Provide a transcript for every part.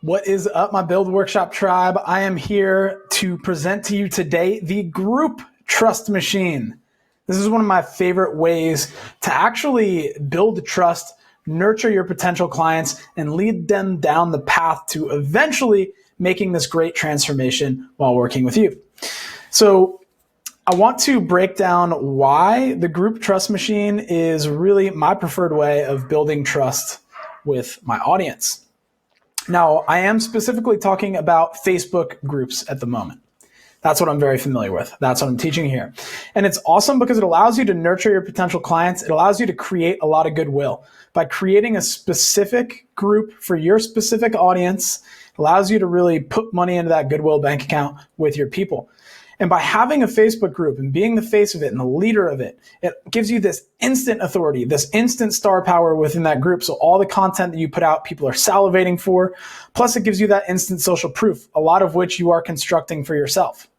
What is up, my Build Workshop tribe? I am here to present to you today the Group Trust Machine. This is one of my favorite ways to actually build trust, nurture your potential clients, and lead them down the path to eventually making this great transformation while working with you. So I want to break down why the Group Trust Machine is really my preferred way of building trust with my audience. Now, I am specifically talking about Facebook groups at the moment. That's what I'm very familiar with. That's what I'm teaching here. And it's awesome because it allows you to nurture your potential clients. It allows you to create a lot of goodwill. By creating a specific group for your specific audience, it allows you to really put money into that goodwill bank account with your people. And by having a Facebook group and being the face of it and the leader of it, it gives you this instant authority, this instant star power within that group. So all the content that you put out, people are salivating for. Plus, it gives you that instant social proof, a lot of which you are constructing for yourself.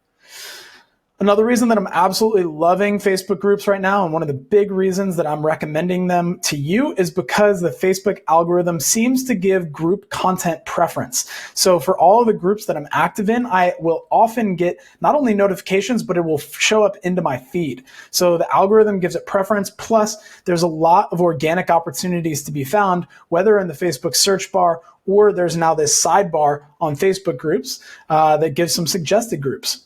Another reason that I'm absolutely loving Facebook groups right now, and one of the big reasons that I'm recommending them to you, is because the Facebook algorithm seems to give group content preference. So for all of the groups that I'm active in, I will often get not only notifications, but it will show up into my feed. So the algorithm gives it preference. Plus, there's a lot of organic opportunities to be found, whether in the Facebook search bar or there's now this sidebar on Facebook groups that gives some suggested groups.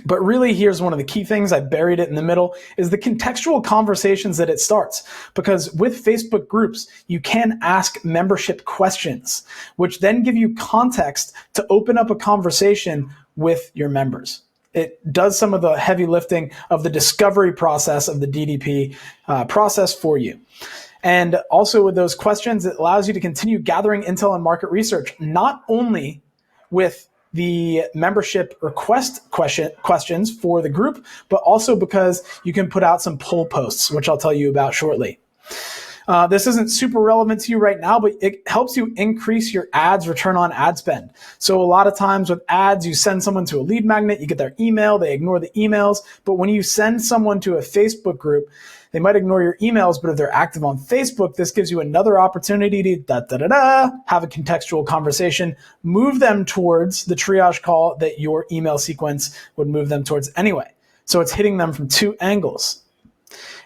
But really, here's one of the key things, I buried it in the middle, is the contextual conversations that it starts. Because with Facebook groups, you can ask membership questions, which then give you context to open up a conversation with your members. It does some of the heavy lifting of the discovery process of the DDP process for you. And also with those questions, it allows you to continue gathering intel and market research, not only with the membership request questions for the group, but also because you can put out some poll posts, which I'll tell you about shortly. This isn't super relevant to you right now, but it helps you increase your ads return on ad spend. So a lot of times with ads, you send someone to a lead magnet, you get their email, they ignore the emails. But when you send someone to a Facebook group, they might ignore your emails, but if they're active on Facebook, this gives you another opportunity to have a contextual conversation, move them towards the triage call that your email sequence would move them towards anyway. So it's hitting them from two angles.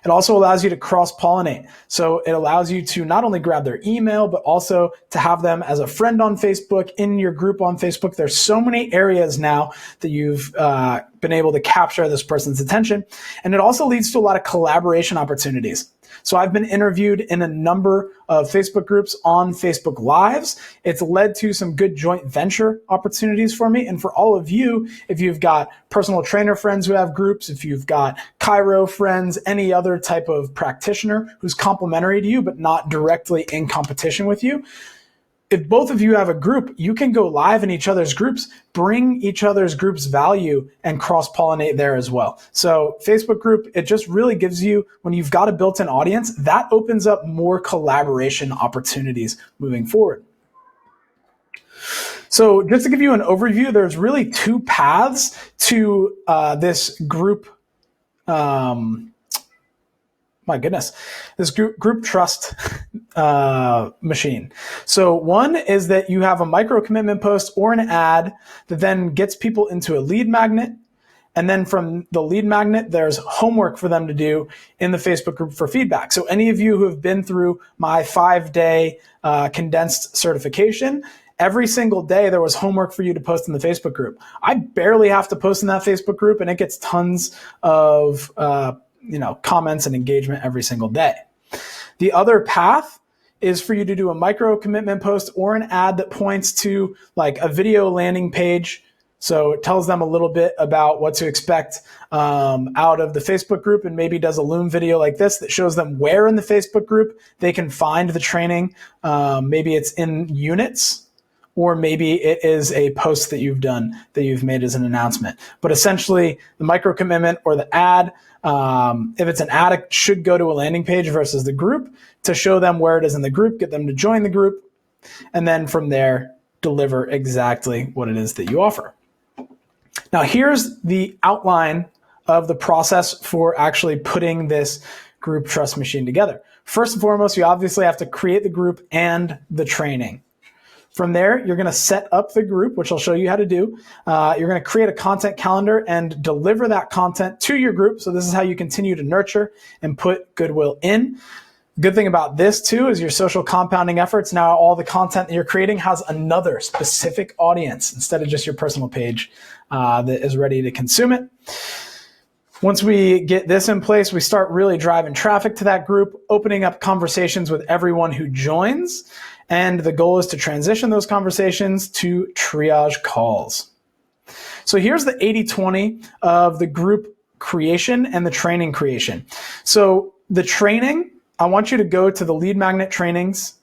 It also allows you to cross-pollinate. So it allows you to not only grab their email, but also to have them as a friend on Facebook, in your group on Facebook. There's so many areas now that you've been able to capture this person's attention. And it also leads to a lot of collaboration opportunities. So I've been interviewed in a number of Facebook groups on Facebook Lives. It's led to some good joint venture opportunities for me. And for all of you, if you've got personal trainer friends who have groups, if you've got Chiro friends, any other type of practitioner who's complementary to you, but not directly in competition with you, if both of you have a group, you can go live in each other's groups, bring each other's groups value, and cross-pollinate there as well. So Facebook group, it just really gives you, when you've got a built-in audience, that opens up more collaboration opportunities moving forward. So just to give you an overview, there's really two paths to this group this group trust machine. So one is that you have a micro commitment post or an ad that then gets people into a lead magnet. And then from the lead magnet, there's homework for them to do in the Facebook group for feedback. So any of you who have been through my 5-day condensed certification, every single day there was homework for you to post in the Facebook group. I barely have to post in that Facebook group, and it gets tons of comments and engagement every single day. The other path is for you to do a micro commitment post or an ad that points to like a video landing page. So it tells them a little bit about what to expect out of the Facebook group, and maybe does a Loom video like this that shows them where in the Facebook group they can find the training. Maybe it's in units, or maybe it is a post that you've done that you've made as an announcement. But essentially, the micro commitment or the ad, if it's an ad, it should go to a landing page versus the group to show them where it is in the group, get them to join the group, and then from there, deliver exactly what it is that you offer. Now, here's the outline of the process for actually putting this group trust machine together. First and foremost, you obviously have to create the group and the training. From there, you're going to set up the group, which I'll show you how to do. You're going to create a content calendar and deliver that content to your group. So this is how you continue to nurture and put goodwill in. Good thing about this too is your social compounding efforts. Now all the content that you're creating has another specific audience instead of just your personal page that is ready to consume it. Once we get this in place, we start really driving traffic to that group, opening up conversations with everyone who joins. And the goal is to transition those conversations to triage calls. So here's the 80-20 of the group creation and the training creation. So the training, I want you to go to the lead magnet trainings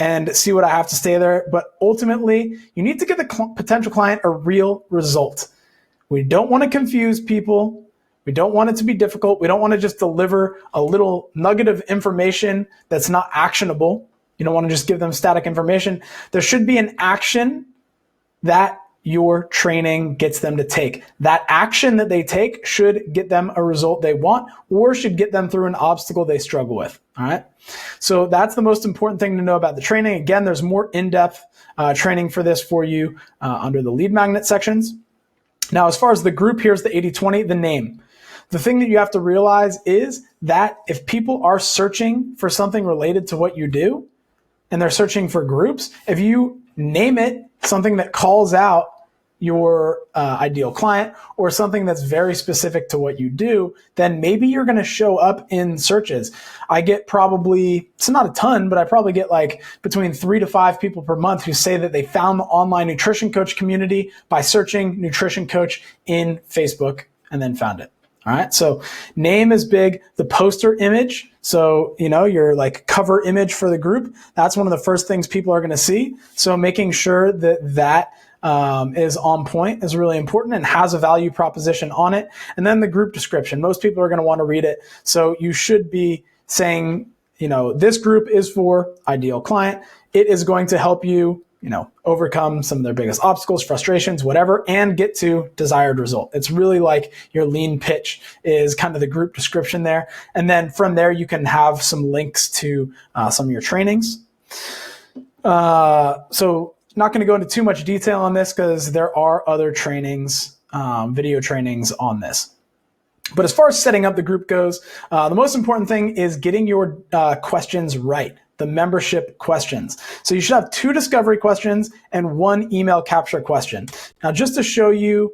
and see what I have to say there. But ultimately, you need to give the potential client a real result. We don't want to confuse people. We don't want it to be difficult. We don't want to just deliver a little nugget of information that's not actionable. You don't want to just give them static information. There should be an action that your training gets them to take. That action that they take should get them a result they want or should get them through an obstacle they struggle with. All right. So that's the most important thing to know about the training. Again, there's more in-depth training for this for you under the lead magnet sections. Now, as far as the group, here's the 80-20, the name. The thing that you have to realize is that if people are searching for something related to what you do and they're searching for groups, if you name it something that calls out your ideal client or something that's very specific to what you do, then maybe you're going to show up in searches. I get probably, it's not a ton, but I probably get like between 3 to 5 people per month who say that they found the online nutrition coach community by searching nutrition coach in Facebook and then found it. All right. So name is big. The poster image. So, your like cover image for the group. That's one of the first things people are going to see. So making sure that is on point is really important and has a value proposition on it. And then the group description. Most people are going to want to read it. So you should be saying, this group is for ideal client. It is going to help you, overcome some of their biggest obstacles, frustrations, whatever, and get to desired result. It's really like your lean pitch is kind of the group description there. And then from there, you can have some links to some of your trainings. So not going to go into too much detail on this because there are other trainings, video trainings on this. But as far as setting up the group goes, the most important thing is getting your questions right. The membership questions. So you should have 2 discovery questions and 1 email capture question. Now, just to show you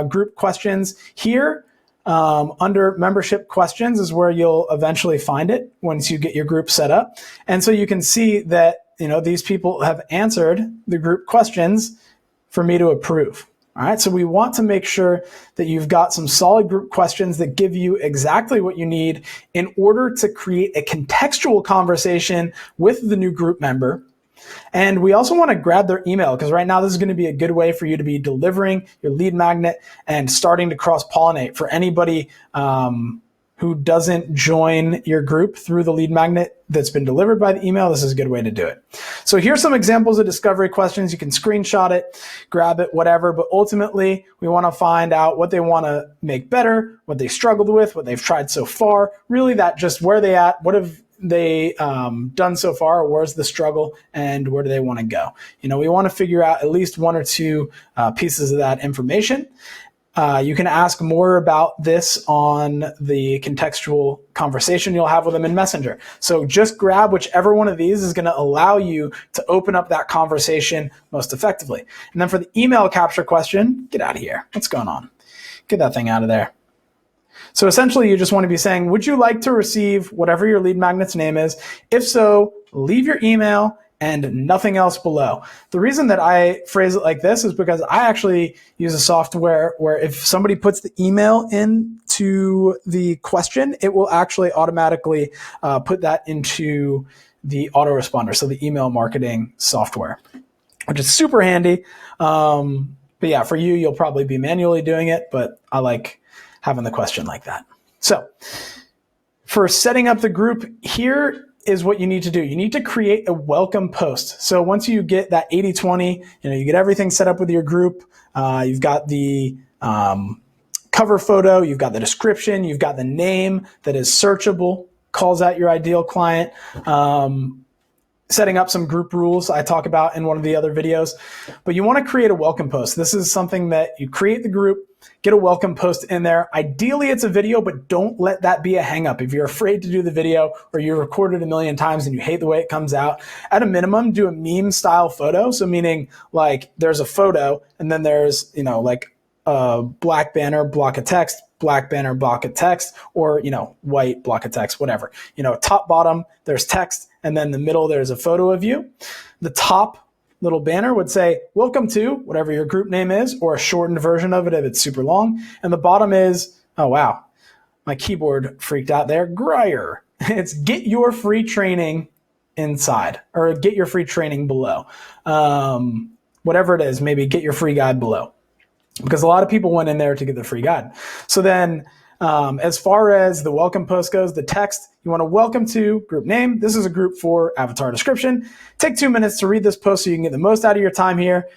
group questions here, under membership questions is where you'll eventually find it once you get your group set up. And so you can see that, these people have answered the group questions for me to approve. All right, so we want to make sure that you've got some solid group questions that give you exactly what you need in order to create a contextual conversation with the new group member. And we also want to grab their email because right now this is going to be a good way for you to be delivering your lead magnet and starting to cross-pollinate. For anybody who doesn't join your group through the lead magnet that's been delivered by the email, this is a good way to do it. So here's some examples of discovery questions. You can screenshot it, grab it, whatever, but ultimately we want to find out what they want to make better, what they struggled with, what they've tried so far, really that just where they at, what have they done so far, or where's the struggle and where do they want to go. We want to figure out at least 1 or 2 pieces of that information. You can ask more about this on the contextual conversation you'll have with them in Messenger. So just grab whichever one of these is going to allow you to open up that conversation most effectively. And then for the email capture question, get out of here. What's going on? Get that thing out of there. So essentially, you just want to be saying, would you like to receive whatever your lead magnet's name is? If so, leave your email and nothing else below. The reason that I phrase it like this is because I actually use a software where if somebody puts the email into the question, it will actually automatically put that into the autoresponder, so the email marketing software, which is super handy. But yeah, for you, you'll probably be manually doing it, but I like having the question like that. So for setting up the group, here is what you need to do. You need to create a welcome post. So once you get that 80-20, you get everything set up with your group. You've got the cover photo, you've got the description, you've got the name that is searchable, calls out your ideal client. setting up some group rules I talk about in one of the other videos. But you want to create a welcome post. This is something that you create the group, get a welcome post in there. Ideally, it's a video, but don't let that be a hang up. If you're afraid to do the video or you record it a million times and you hate the way it comes out, at a minimum, do a meme style photo. So meaning like there's a photo and then there's, like a black banner, block of text, black banner, block of text, or, white block of text, whatever. Top, bottom, there's text, and then in the middle, there's a photo of you. The top little banner would say, welcome to whatever your group name is, or a shortened version of it if it's super long. And the bottom is, oh, wow, my keyboard freaked out there, Greyer. It's get your free training inside, or get your free training below. Whatever it is, maybe get your free guide below. Because a lot of people went in there to get the free guide. So then as far as the welcome post goes, the text, you want to welcome to group name. This is a group for avatar description. Take 2 minutes to read this post so you can get the most out of your time here.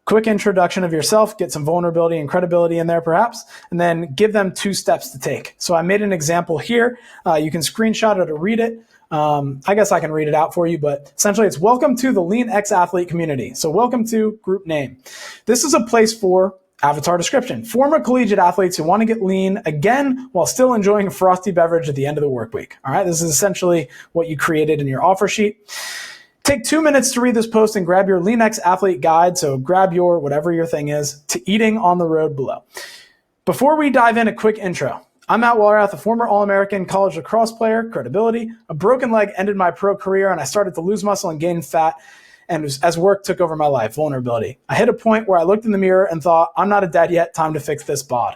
Quick introduction of yourself, get some vulnerability and credibility in there perhaps, and then give them 2 steps to take. So I made an example here. You can screenshot it or read it. I guess I can read it out for you, but essentially it's welcome to the Lean X Athlete community. So welcome to group name. This is a place for avatar description. Former collegiate athletes who want to get lean again while still enjoying a frosty beverage at the end of the work week. All right, this is essentially what you created in your offer sheet. Take 2 minutes to read this post and grab your Lean X Athlete guide. So grab your, whatever your thing is, to eating on the road below. Before we dive in, a quick intro. I'm Matt Walrath, a former All-American college lacrosse player, credibility. A broken leg ended my pro career and I started to lose muscle and gain fat. And as work took over my life, vulnerability. I hit a point where I looked in the mirror and thought, I'm not a dad yet, time to fix this bod.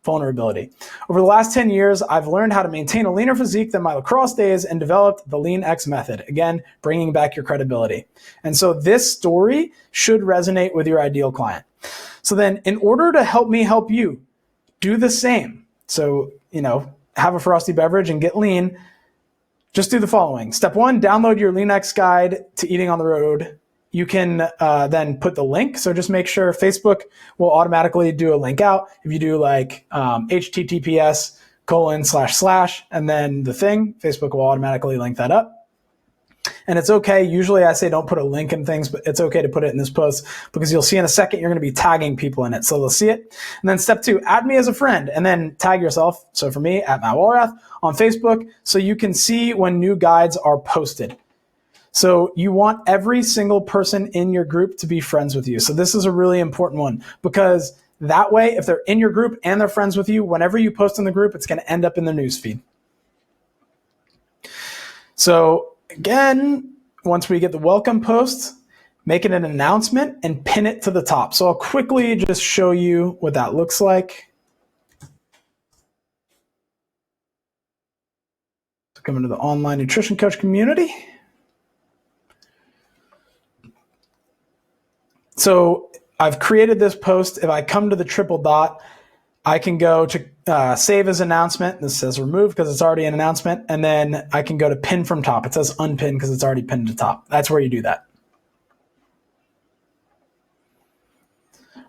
Vulnerability. Over the last 10 years, I've learned how to maintain a leaner physique than my lacrosse days and developed the Lean X method. Again, bringing back your credibility. And so this story should resonate with your ideal client. So then in order to help me help you, do the same. So, have a frosty beverage and get lean. Just do the following. Step 1, download your Lean X guide to eating on the road. You can then put the link. So just make sure Facebook will automatically do a link out. If you do like https:// and then the thing, Facebook will automatically link that up. And it's okay. Usually I say don't put a link in things, but it's okay to put it in this post because you'll see in a second you're going to be tagging people in it. So they'll see it. And then step 2, add me as a friend and then tag yourself. So for me, at Matt Walrath on Facebook, so you can see when new guides are posted. So you want every single person in your group to be friends with you. So this is a really important one because that way, if they're in your group and they're friends with you, whenever you post in the group, it's going to end up in their newsfeed. So again, once we get the welcome post, make it an announcement and pin it to the top. So I'll quickly just show you what that looks like. So come into the online nutrition coach community. So I've created this post. If I come to the triple dot, I can go to save as announcement. This says remove because it's already an announcement. And then I can go to pin from top. It says unpin because it's already pinned to top. That's where you do that.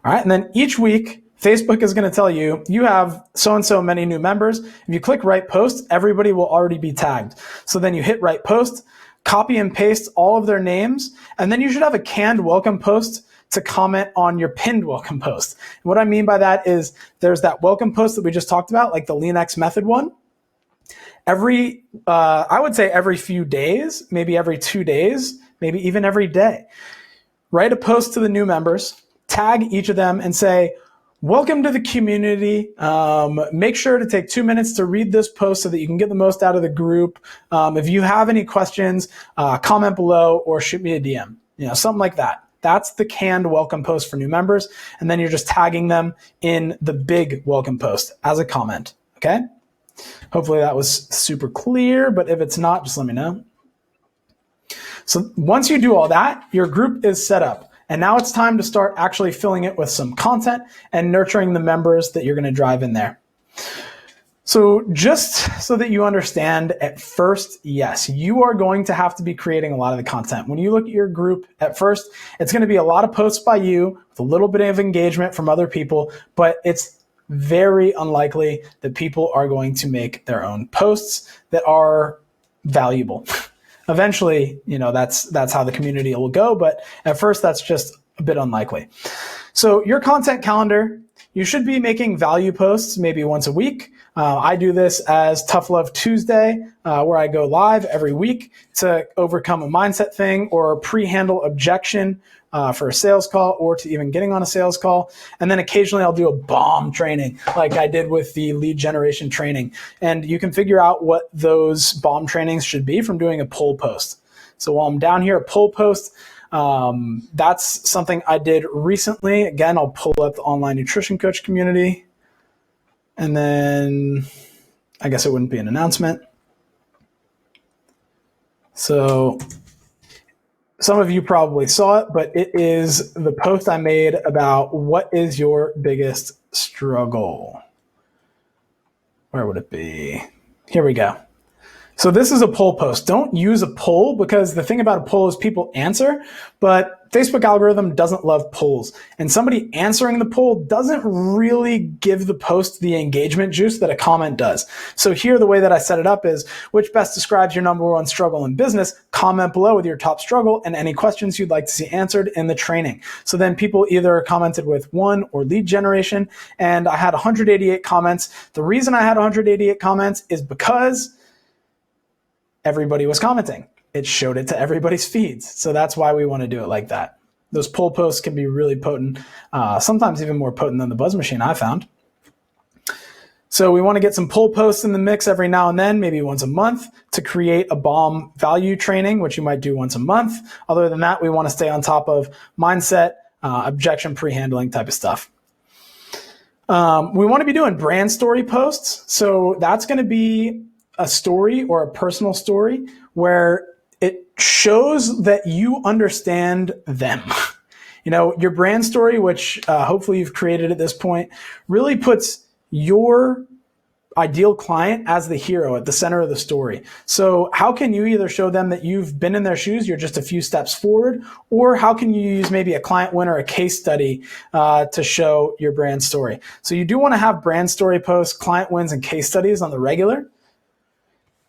All right. And then each week, Facebook is going to tell you, you have so-and-so many new members. If you click write post, everybody will already be tagged. So then you hit write post, copy and paste all of their names, and then you should have a canned welcome post to comment on your pinned welcome post. And what I mean by that is there's that welcome post that we just talked about, like the Lean X method one. I would say every few days, maybe every 2 days, maybe even every day. Write a post to the new members, tag each of them and say, welcome to the community. Make sure to take 2 minutes to read this post so that you can get the most out of the group. If you have any questions, comment below or shoot me a DM, something like that. That's the canned welcome post for new members. And then you're just tagging them in the big welcome post as a comment. Okay. Hopefully that was super clear, but if it's not, just let me know. So once you do all that, your group is set up. And now it's time to start actually filling it with some content and nurturing the members that you're going to drive in there. So just so that you understand at first, yes, you are going to have to be creating a lot of the content. When you look at your group at first, it's going to be a lot of posts by you with a little bit of engagement from other people, but it's very unlikely that people are going to make their own posts that are valuable. Eventually, that's how the community will go. But at first, that's just a bit unlikely. So your content calendar, you should be making value posts maybe once a week. I do this as Tough Love Tuesday, where I go live every week to overcome a mindset thing or pre-handle objection for a sales call or to even getting on a sales call. And then occasionally I'll do a bomb training like I did with the lead generation training. And you can figure out what those bomb trainings should be from doing a pull post. So while I'm down here, a pull post, that's something I did recently. Again, I'll pull up the online nutrition coach community. And then I guess it wouldn't be an announcement. So some of you probably saw it, but it is the post I made about what is your biggest struggle. Where would it be? Here we go. So this is a poll post. Don't use a poll because the thing about a poll is people answer, but Facebook algorithm doesn't love polls. And somebody answering the poll doesn't really give the post the engagement juice that a comment does. So here, the way that I set it up is, which best describes your number one struggle in business? Comment below with your top struggle and any questions you'd like to see answered in the training. So then people either commented with one or lead generation, and I had 188 comments. The reason I had 188 comments is because everybody was commenting. It showed it to everybody's feeds. So that's why we want to do it like that. Those poll posts can be really potent, sometimes even more potent than the Buzz Machine I found. So we want to get some poll posts in the mix every now and then, maybe once a month, to create a bomb value training, which you might do once a month. Other than that, we want to stay on top of mindset, objection pre-handling type of stuff. We want to be doing brand story posts. So that's going to be a story or a personal story where it shows that you understand them. Your brand story, which hopefully you've created at this point, really puts your ideal client as the hero at the center of the story. So how can you either show them that you've been in their shoes, you're just a few steps forward, or how can you use maybe a client win or a case study to show your brand story? So you do want to have brand story posts, client wins, and case studies on the regular.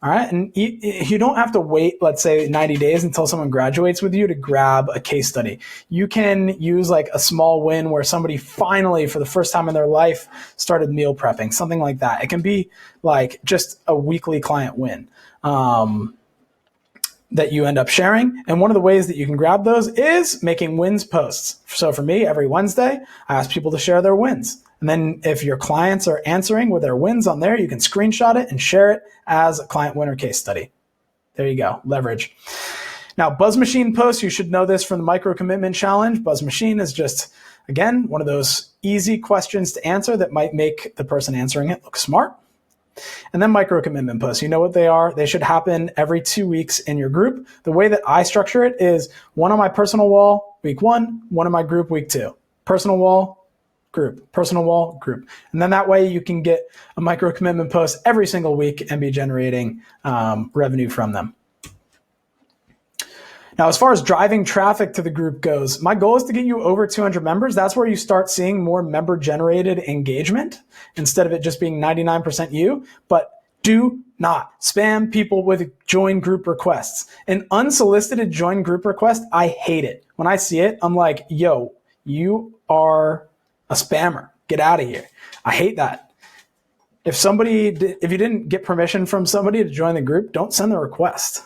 All right. And you don't have to wait, let's say 90 days until someone graduates with you to grab a case study. You can use like a small win where somebody finally, for the first time in their life, started meal prepping, something like that. It can be like just a weekly client win that you end up sharing. And one of the ways that you can grab those is making wins posts. So for me, every Wednesday, I ask people to share their wins. And then if your clients are answering with their wins on there, you can screenshot it and share it as a client winner case study. There you go, leverage. Now, Buzz Machine posts, you should know this from the Micro Commitment Challenge. Buzz Machine is just, again, one of those easy questions to answer that might make the person answering it look smart. And then micro commitment posts, you know what they are. They should happen every 2 weeks in your group. The way that I structure it is one on my personal wall, week 1, one on my group, week 2. Personal wall, group, personal wall, group. And then that way you can get a micro commitment post every single week and be generating revenue from them. Now, as far as driving traffic to the group goes, my goal is to get you over 200 members. That's where you start seeing more member-generated engagement instead of it just being 99% you. But do not spam people with join group requests. An unsolicited join group request, I hate it. When I see it, I'm like, yo, you are a spammer. Get out of here. I hate that. If you didn't get permission from somebody to join the group, don't send the request.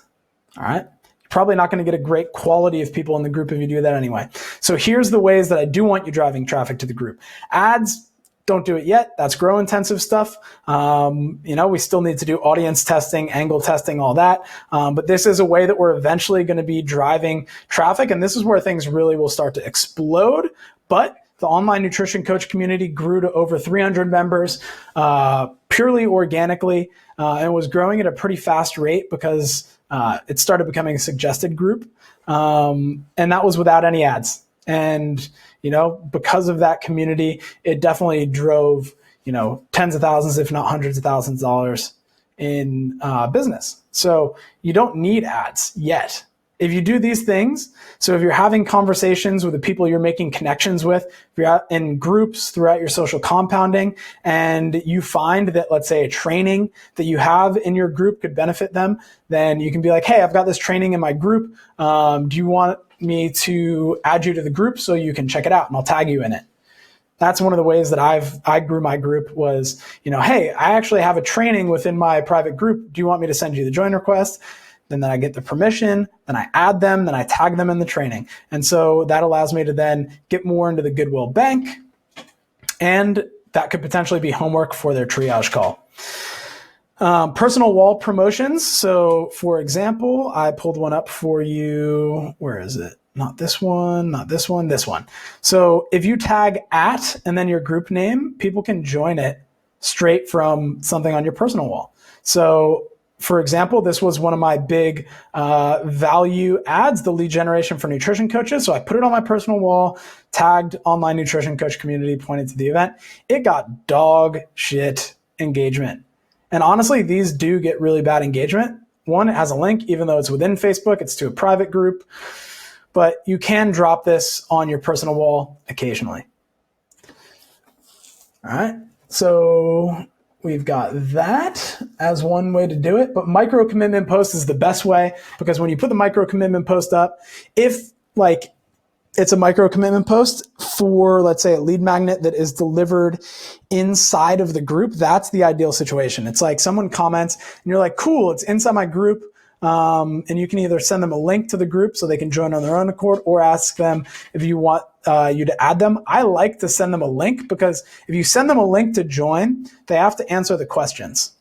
All right. Probably not going to get a great quality of people in the group if you do that anyway. So here's the ways that I do want you driving traffic to the group. Ads, don't do it yet. That's grow intensive stuff. We still need to do audience testing, angle testing, all that. But this is a way that we're eventually going to be driving traffic. And this is where things really will start to explode. But the online nutrition coach community grew to over 300 members purely organically and was growing at a pretty fast rate because it started becoming a suggested group. And that was without any ads. And, because of that community, it definitely drove, tens of thousands, if not hundreds of thousands of dollars in business. So you don't need ads yet. if you do these things, so if you're having conversations with the people you're making connections with, if you're out in groups throughout your social compounding, and you find that, let's say, a training that you have in your group could benefit them, then you can be like, hey, I've got this training in my group. Do you want me to add you to the group so you can check it out, and I'll tag you in it? That's one of the ways that I grew my group was, hey, I actually have a training within my private group. Do you want me to send you the join request? Then I get the permission, then I add them, then I tag them in the training. And so that allows me to then get more into the Goodwill Bank, and that could potentially be homework for their triage call. Personal wall promotions. So for example, I pulled one up for you. Where is it? Not this one, not this one, this one. So if you tag @ and then your group name, people can join it straight from something on your personal wall. So for example, this was one of my big value ads, the lead generation for nutrition coaches. So I put it on my personal wall, tagged online nutrition coach community, pointed to the event. It got dog shit engagement. And honestly, these do get really bad engagement. One, it has a link, even though it's within Facebook, it's to a private group. But you can drop this on your personal wall occasionally. All right, so we've got that as one way to do it, but micro commitment post is the best way, because when you put the micro commitment post up, if it's a micro commitment post for, let's say, a lead magnet that is delivered inside of the group, that's the ideal situation. It's like someone comments and you're like, cool, it's inside my group. And you can either send them a link to the group so they can join on their own accord, or ask them if you want you to add them. I like to send them a link, because if you send them a link to join, they have to answer the questions.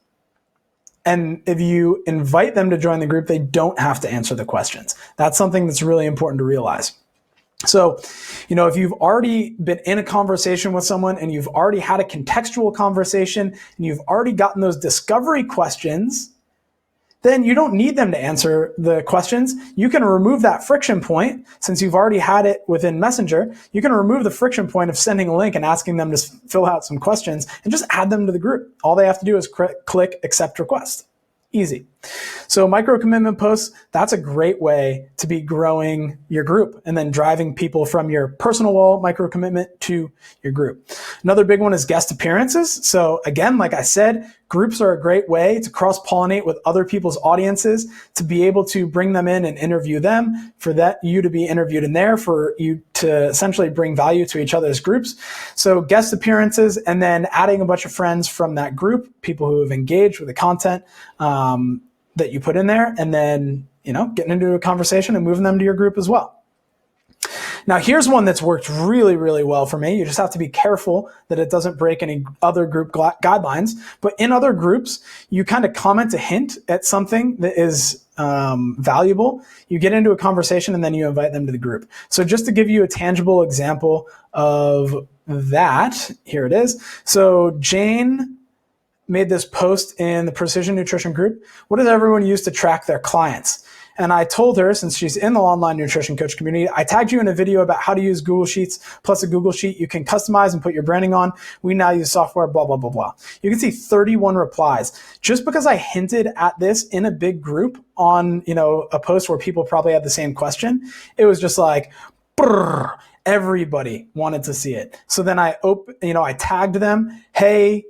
And if you invite them to join the group, they don't have to answer the questions. That's something that's really important to realize. So, if you've already been in a conversation with someone and you've already had a contextual conversation and you've already gotten those discovery questions, then you don't need them to answer the questions. You can remove that friction point. Since you've already had it within Messenger, you can remove the friction point of sending a link and asking them to fill out some questions and just add them to the group. All they have to do is click accept request. Easy. So micro commitment posts, that's a great way to be growing your group and then driving people from your personal wall micro commitment to your group. Another big one is guest appearances. So again, like I said, groups are a great way to cross-pollinate with other people's audiences, to be able to bring them in and interview them, for you to be interviewed in there, for you to essentially bring value to each other's groups. So guest appearances, and then adding a bunch of friends from that group, people who have engaged with the content that you put in there, and then, getting into a conversation and moving them to your group as well. Now, here's one that's worked really, really well for me. You just have to be careful that it doesn't break any other group guidelines. But in other groups, you kind of comment a hint at something that is valuable. You get into a conversation and then you invite them to the group. So just to give you a tangible example of that, here it is. So Jane made this post in the Precision Nutrition group. What does everyone use to track their clients? And I told her, since she's in the online nutrition coach community, I tagged you in a video about how to use Google Sheets, plus a Google Sheet you can customize and put your branding on. We now use software, blah, blah, blah, blah. You can see 31 replies. Just because I hinted at this in a big group on, a post where people probably had the same question, it was just like, brrr. Everybody wanted to see it. So then I tagged them, hey,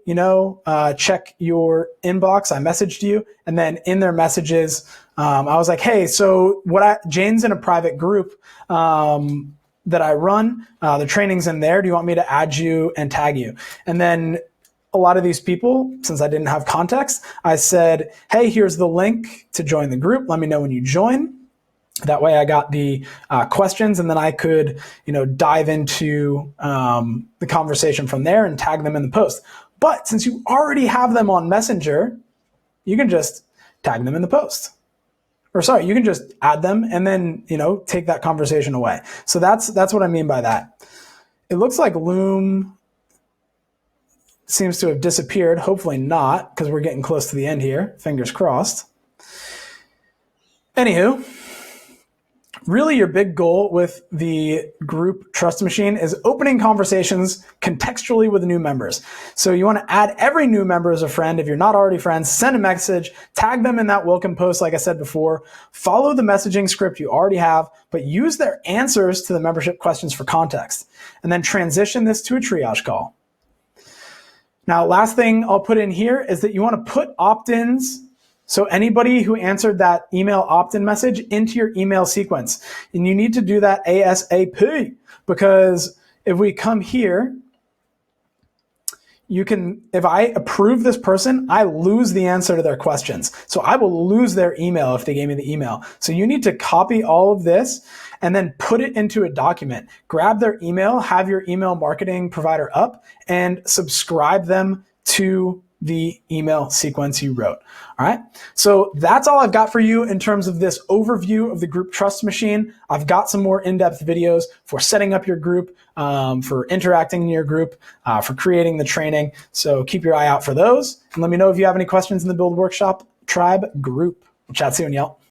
check your inbox. I messaged you. And then in their messages, I was like, hey, so Jane's in a private group that I run. The training's in there. Do you want me to add you and tag you? And then a lot of these people, since I didn't have context, I said, hey, here's the link to join the group. Let me know when you join. That way I got the questions, and then I could, dive into the conversation from there and tag them in the post. But since you already have them on Messenger, you can just tag them in the post. You can just add them and then, take that conversation away. So that's what I mean by that. It looks like Loom seems to have disappeared. Hopefully not, because we're getting close to the end here. Fingers crossed. Anywho, Really, your big goal with the group Trust Machine is opening conversations contextually with new members. So you want to add every new member as a friend. If you're not already friends, send a message, tag them in that welcome post, like I said before. Follow the messaging script you already have, but use their answers to the membership questions for context. And then transition this to a triage call. Now, last thing I'll put in here is that you want to put opt-ins. So anybody who answered that email opt-in message into your email sequence. And you need to do that ASAP, because if we come here, if I approve this person, I lose the answer to their questions. So I will lose their email if they gave me the email. So you need to copy all of this and then put it into a document. Grab their email, have your email marketing provider up, and subscribe them to the email sequence you wrote. All right. So that's all I've got for you in terms of this overview of the Group Trust Machine. I've got some more in-depth videos for setting up your group, for interacting in your group, for creating the training. So keep your eye out for those. And let me know if you have any questions in the Build Workshop Tribe group. We'll chat soon, y'all.